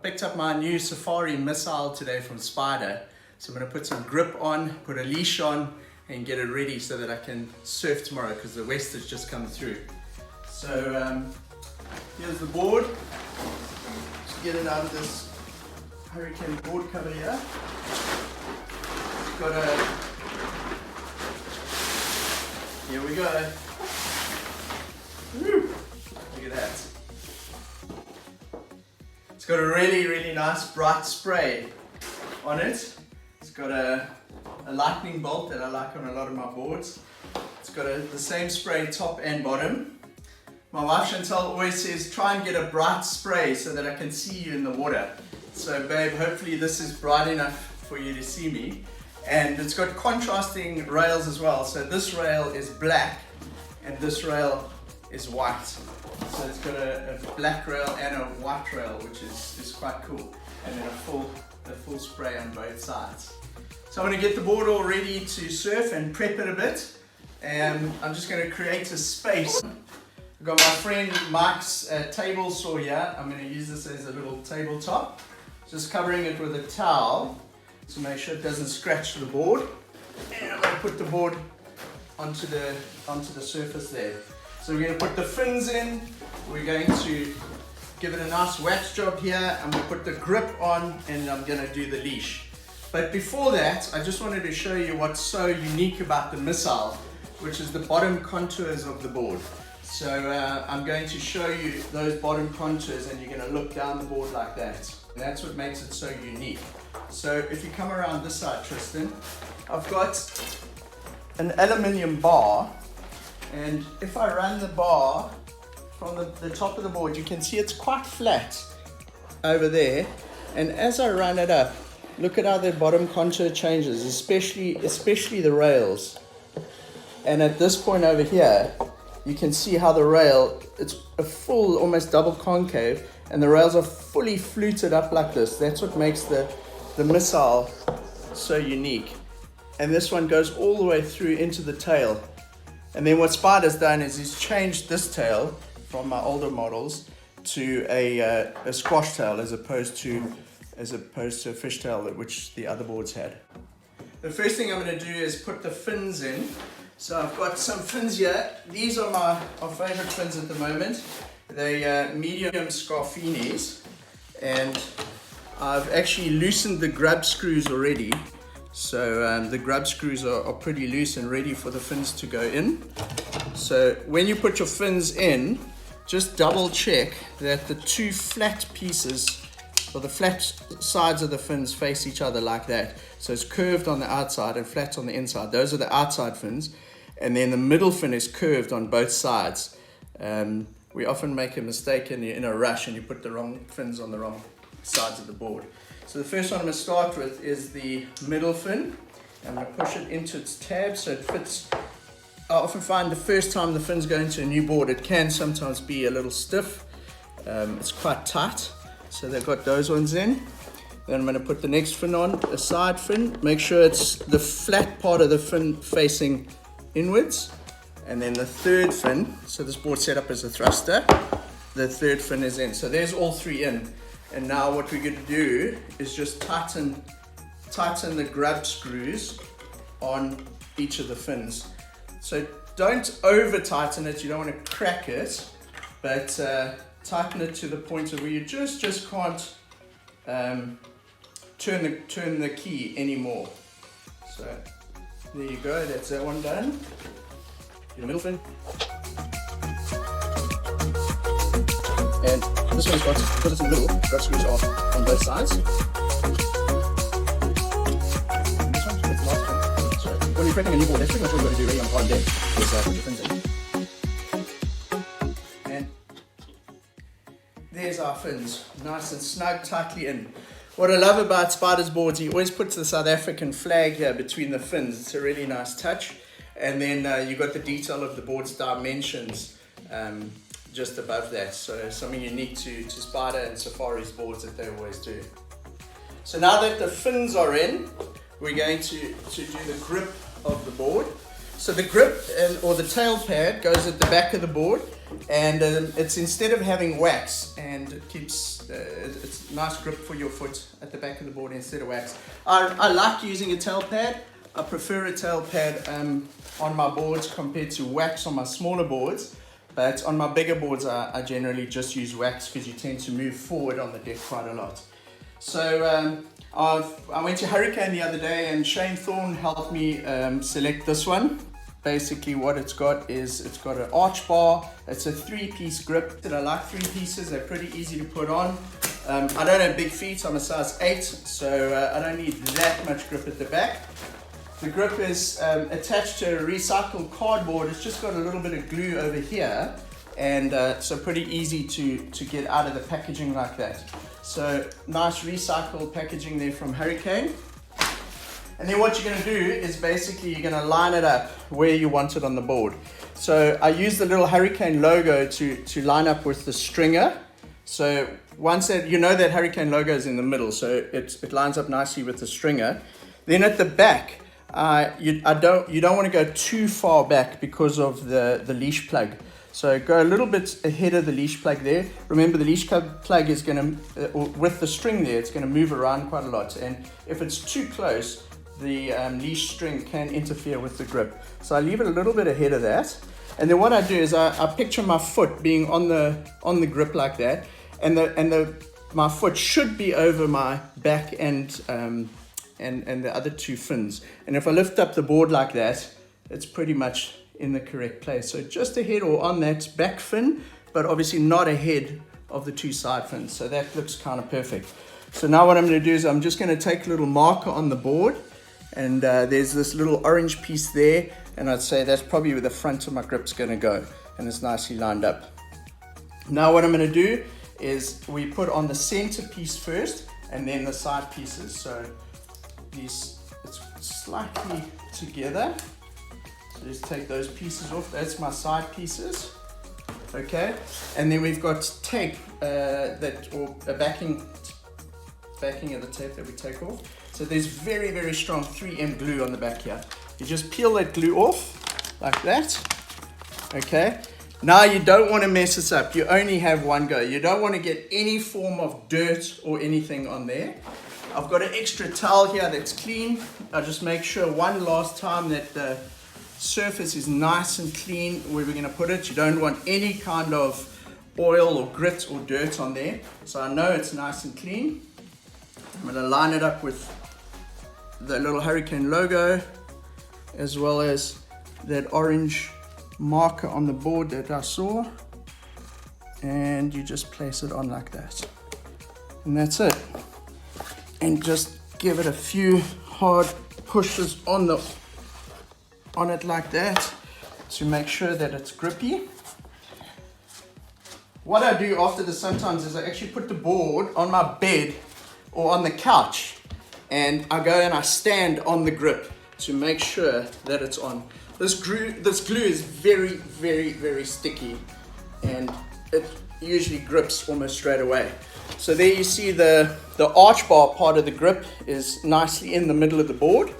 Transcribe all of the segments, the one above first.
picked up my new Safari missile today from Spider. So I'm going to put some grip on, put a leash on, and get it ready so that I can surf tomorrow because the west has just come through. So here's the board. Just get it out of this hurricane board cover here. It's got a, here we go. Woo. Look at that. It's got a really nice bright spray on it. It's got a lightning bolt that I like on a lot of my boards. It's got the same spray top and bottom. My wife Chantal always says try and get a bright spray so that I can see you in the water. So babe, hopefully this is bright enough for you to see me. And it's got contrasting rails as well. So this rail is black and this rail is white. So it's got a black rail and a white rail, which is quite cool. And then a full spray on both sides. So I'm going to get the board all ready to surf and prep it a bit. And I'm just going to create a space. I've got my friend Mike's table saw here. I'm going to use this as a little tabletop. Just covering it with a towel to make sure it doesn't scratch the board. And I'm going to put the board onto the surface there. So we're going to put the fins in. We're going to give it a nice wax job here. I'm going to put the grip on and I'm going to do the leash. But before that, I just wanted to show you what's so unique about the missile, which is the bottom contours of the board. So I'm going to show you those bottom contours and you're going to look down the board like that. And that's what makes it so unique. So if you come around this side, Tristan, I've got an aluminium bar, and if I run the bar from the top of the board, you can see it's quite flat over there. And as I run it up, look at how the bottom contour changes, especially the rails. And at this point over here, you can see how the rail, it's a full, almost double concave, and the rails are fully fluted up like this. That's what makes the missile so unique. And this one goes all the way through into the tail. And then what Spider's done is he's changed this tail from my older models to a squash tail as opposed to a fishtail, which the other boards had. The first thing I'm going to do is put the fins in. So I've got some fins here. These are our favorite fins at the moment. They're medium Scarfinis, and I've actually loosened the grub screws already. So the grub screws are pretty loose and ready for the fins to go in. So when you put your fins in, just double check that the two flat pieces, or the flat sides of the fins, face each other like that. So it's curved on the outside and flat on the inside. Those are the outside fins. And then the middle fin is curved on both sides. We often make a mistake in a rush and you put the wrong fins on the wrong sides of the board. So the first one I'm going to start with is the middle fin. I'm going to push it into its tab so it fits. I often find the first time the fins go into a new board, it can sometimes be a little stiff. It's quite tight. So they've got those ones in. Then I'm going to put the next fin on, a side fin. Make sure it's the flat part of the fin facing inwards. And then the third fin, so this board's set up as a thruster, the third fin is in. So there's all three in. And now what we're going to do is just tighten the grub screws on each of the fins. So don't over tighten it, you don't want to crack it, but tighten it to the point of where you just can't turn the key anymore. So there you go, that's that one done. Your middle fin. And this one's got, because it's in the middle, grub screws are on both sides. And this one, that's the last one. So when you're prepping a new board, that's pretty much what you've got to do really on the hard day, is put your fins in. And there's our fins, nice and snug, tightly in. What I love about Spider's boards, he always puts the South African flag here between the fins. It's a really nice touch. And then you've got the detail of the board's dimensions just above that. So something unique to Spider and Safari's boards that they always do. So now that the fins are in, we're going to do the grip of the board. So the grip or the tail pad goes at the back of the board, And it's instead of having wax, and it keeps it's nice grip for your foot at the back of the board instead of wax. I like using a tail pad. I prefer a tail pad on my boards compared to wax on my smaller boards. But on my bigger boards, I generally just use wax because you tend to move forward on the deck quite a lot. So I went to Hurricane the other day, and Shane Thorne helped me select this one. Basically what it's got is it's got an arch bar. It's a 3-piece grip. And I like 3 pieces. They're pretty easy to put on. I don't have big feet. I'm a size 8, so I don't need that much grip at the back. The grip is attached to a recycled cardboard. It's just got a little bit of glue over here, and so pretty easy to get out of the packaging like that. So nice recycled packaging there from Hurricane. And then what you're going to do is basically you're going to line it up where you want it on the board. So I use the little Hurricane logo to line up with the stringer. So once that, you know that Hurricane logo is in the middle, so it lines up nicely with the stringer. Then at the back, you don't want to go too far back because of the leash plug. So go a little bit ahead of the leash plug there. Remember, the leash plug is going to, with the string there, it's going to move around quite a lot. And if it's too close, the leash string can interfere with the grip. So I leave it a little bit ahead of that. And then what I do is I picture my foot being on the grip like that. And my foot should be over my back and the other 2 fins. And if I lift up the board like that, it's pretty much in the correct place. So just ahead or on that back fin, but obviously not ahead of the 2 side fins. So that looks kind of perfect. So now what I'm going to do is I'm just going to take a little marker on the board, and there's this little orange piece there, and I'd say that's probably where the front of my grip's going to go, and it's nicely lined up. Now what I'm going to do is we put on the center piece first, and then the side pieces. So it's slightly together. So just take those pieces off. That's my side pieces. Okay, and then we've got tape or a backing of the tape that we take off. So there's very, very strong 3M glue on the back here. You just peel that glue off like that. Okay, now you don't want to mess this up. You only have one go. You don't want to get any form of dirt or anything on there. I've got an extra towel here that's clean. I'll just make sure one last time that the surface is nice and clean where we're going to put it. You don't want any kind of oil or grit or dirt on there. So I know it's nice and clean. I'm going to line it up with the little Hurricane logo, as well as that orange marker on the board that I saw. And you just place it on like that. And that's it. And just give it a few hard pushes on it like that to make sure that it's grippy. What I do after this sometimes is I actually put the board on my bed or on the couch, and I go and I stand on the grip to make sure that it's on. This glue is very, very, very sticky, and it usually grips almost straight away. So there you see the arch bar part of the grip is nicely in the middle of the board.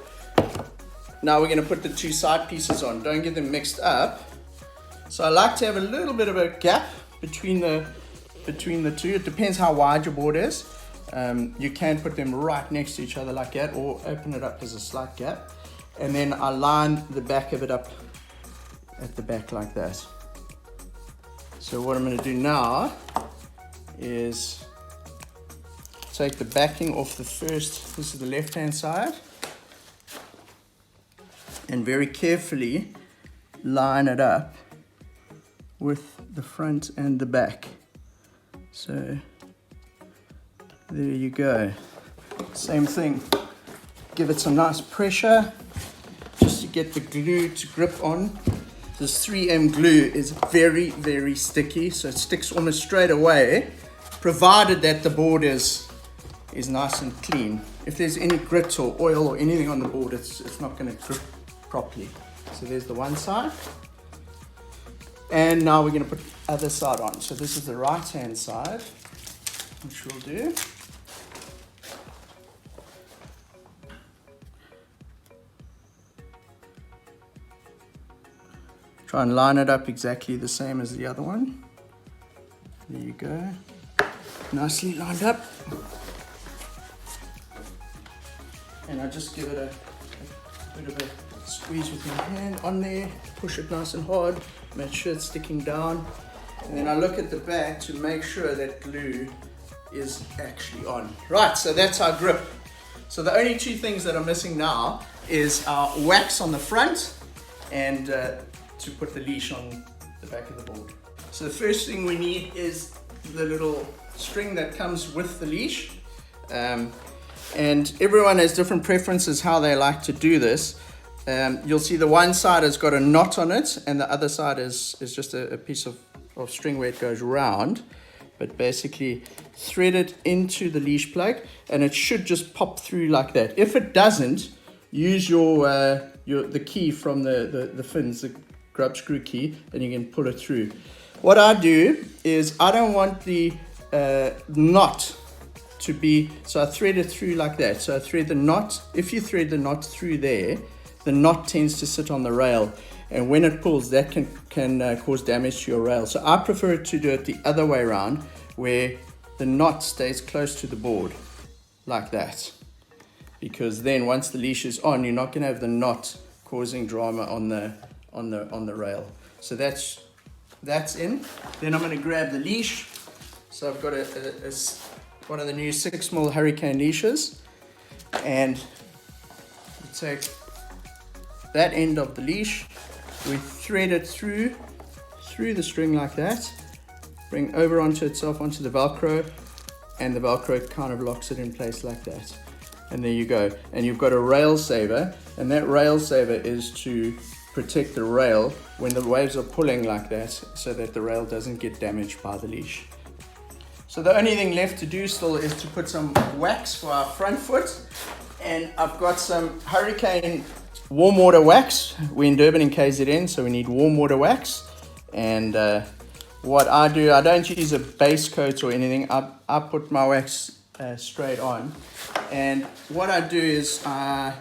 Now we're going to put the 2 side pieces on. Don't get them mixed up. So I like to have a little bit of a gap between the 2. It depends how wide your board is. You can put them right next to each other like that, or open it up as a slight gap. And then I line the back of it up at the back like that. So what I'm going to do now is take the backing off the first, this is the left hand side, and very carefully line it up with the front and the back. So there you go. Same thing. Give it some nice pressure just to get the glue to grip on. This 3M glue is very, very sticky, so it sticks almost straight away, provided that the board is nice and clean. If there's any grit or oil or anything on the board, it's not going to grip properly. So there's the one side. And now we're going to put the other side on. So this is the right hand side, which we'll do. Try and line it up exactly the same as the other one. There you go. Nicely lined up. And I just give it a bit of a squeeze with my hand on there, push it nice and hard, make sure it's sticking down. And then I look at the back to make sure that glue is actually on. Right, so that's our grip. So the only two things that are missing now is our wax on the front and to put the leash on the back of the board. So the first thing we need is the little string that comes with the leash. And everyone has different preferences how they like to do this. You'll see the one side has got a knot on it and the other side is just a piece of string where it goes round. But basically thread it into the leash plug and it should just pop through like that. If it doesn't, use the key from the fins, the grub screw key, and you can pull it through. What I do is I don't want the knot to be, so I thread it through like that. So I thread the knot. If you thread the knot through there, the knot tends to sit on the rail, and when it pulls, that can cause damage to your rail. So I prefer to do it the other way around, where the knot stays close to the board like that, because then once the leash is on, you're not going to have the knot causing drama on the rail. So that's in. Then I'm going to grab the leash. So I've got one of the new 6mm hurricane leashes, and we take that end of the leash, we thread it through the string like that, bring over onto itself onto the Velcro, and the Velcro kind of locks it in place like that. And there you go. And you've got a rail saver, and that rail saver is to protect the rail when the waves are pulling like that, so that the rail doesn't get damaged by the leash. So the only thing left to do still is to put some wax for our front foot, and I've got some Hurricane warm water wax. We're in Durban in KZN, so we need warm water wax. And what I do, I don't use a base coat or anything. I put my wax straight on, and what I do is I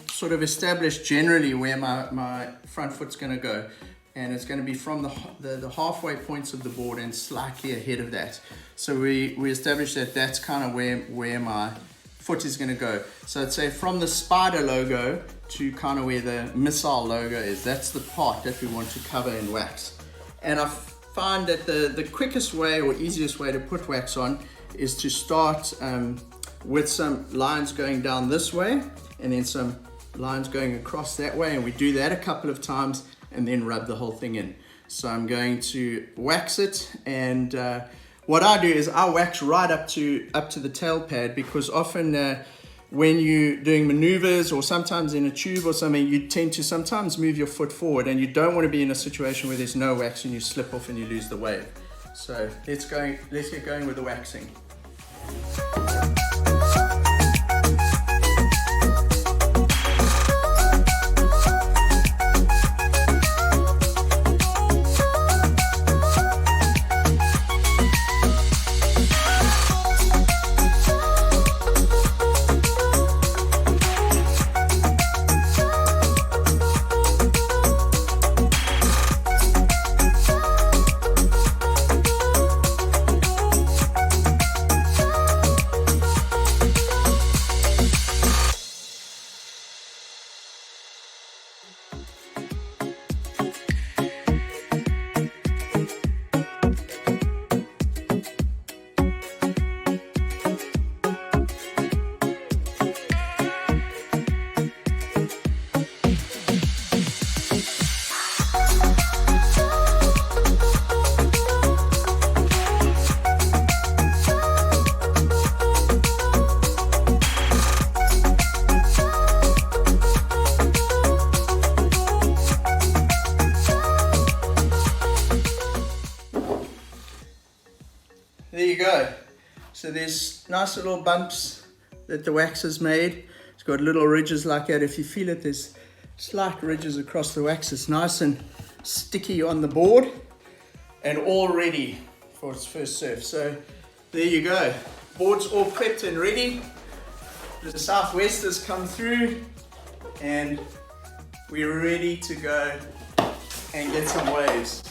sort of establish generally where my front foot's going to go, and it's going to be from the halfway points of the board and slightly ahead of that. So we establish that that's kind of where my foot is going to go. So I'd say from the spider logo to kind of where the missile logo is, that's the part that we want to cover in wax. And I find that the quickest way or easiest way to put wax on is to start with some lines going down this way and then some lines going across that way, and we do that a couple of times and then rub the whole thing in. So I'm going to wax it, and what I do is I wax right up to the tail pad, because often when you're doing maneuvers or sometimes in a tube or something, you tend to sometimes move your foot forward, and you don't want to be in a situation where there's no wax and you slip off and you lose the wave. So let's get going with the waxing. There you go. So there's nice little bumps that the wax has made. It's got little ridges like that. If you feel it, there's slight ridges across the wax. It's nice and sticky on the board and all ready for its first surf. So there you go. Board's all prepped and ready. The southwesters come through and we're ready to go and get some waves.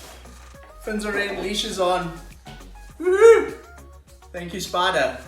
Fins are in, leash is on. Woohoo! Thank you, Spider.